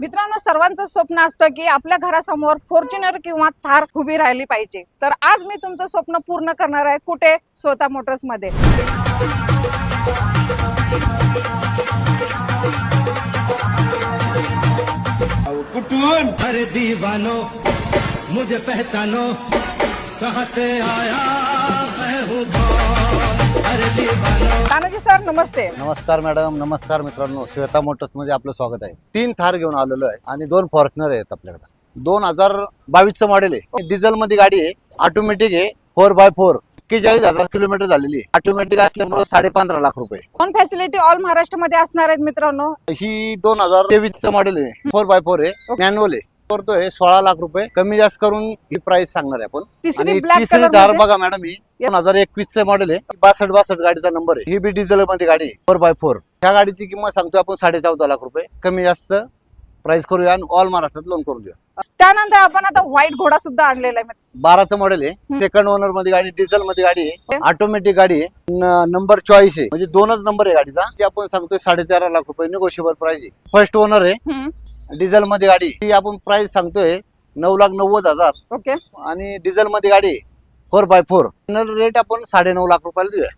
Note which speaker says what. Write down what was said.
Speaker 1: मित्रांनो, सर्वांचं स्वप्न असतं की आपल्या घरासमोर फॉर्च्युनर किंवा थार उभी राहिली पाहिजे. तर आज मी तुमचं स्वप्न पूर्ण करणार आहे. कुठे? स्वतः मोटर्स मध्ये.
Speaker 2: कुटून
Speaker 3: अरे दीवानो मुझे पहचानो कहाँ से आया मैं हूँ कौन? अरे दीवानो.
Speaker 1: तानाजी सर, नमस्ते.
Speaker 4: नमस्कार मॅडम, नमस्कार मित्रांनो. श्वेता मोटर्स मध्ये आपलं स्वागत आहे. 3 थार घेऊन आलेलो आहे आणि 2 फॉर्च्युनर आहेत आपल्याकडे. 2022 मॉडेल आहे. डिझेल मध्ये गाडी आहे, ऑटोमॅटिक आहे, 4x4. 41,000 किलोमीटर झालेली आहे. ऑटोमॅटिक असल्यामुळे 15.5 लाख रुपये.
Speaker 1: ऑन फॅसिलिटी ऑल महाराष्ट्रामध्ये असणार आहेत मित्रांनो.
Speaker 4: ही 2023 मॉडेल आहे, 4x4 आहे, मॅन्युअल आहे. करतोय 16 लाख रुपये. कमी जास्त करून ही प्राइस सांगणार आहे आपण.
Speaker 1: तिसरी
Speaker 4: आणि
Speaker 1: ब्लॅक
Speaker 4: तिसरी
Speaker 1: कलर
Speaker 4: थार बघा मॅडम, ही 2021 मॉडेल आहे. 62 गाडीचा नंबर आहे. ही बी डिझेल मध्ये गाडी आहे, 4x4. ह्या गाडीची किंमत सांगतोय आपण 14.5 लाख रुपये. कमी जास्त प्राइस करूया आणि ऑल महाराष्ट्रात लोन करून देऊया.
Speaker 1: त्यानंतर आपण आता व्हाईट घोडा सुद्धा आणलेला आहे.
Speaker 4: 12चं मॉडेल आहे, सेकंड ओनर मध्ये गाडी, डिझेल मध्ये गाडी आहे, ऑटोमॅटिक गाडी आहे, नंबर चॉईस आहे, म्हणजे 2च नंबर आहे गाडीचा. ती आपण सांगतोय 13.5 लाख रुपये निगोशिएबल प्राइस आहे. फर्स्ट ओनर आहे, डिझेल मध्ये गाडी. ही आपण प्राइस सांगतोय 9,90,000.
Speaker 1: ओके.
Speaker 4: आणि डिझेल मध्ये गाडी 4x4. रेट आपण 9.5 लाख रुपयाला देऊया.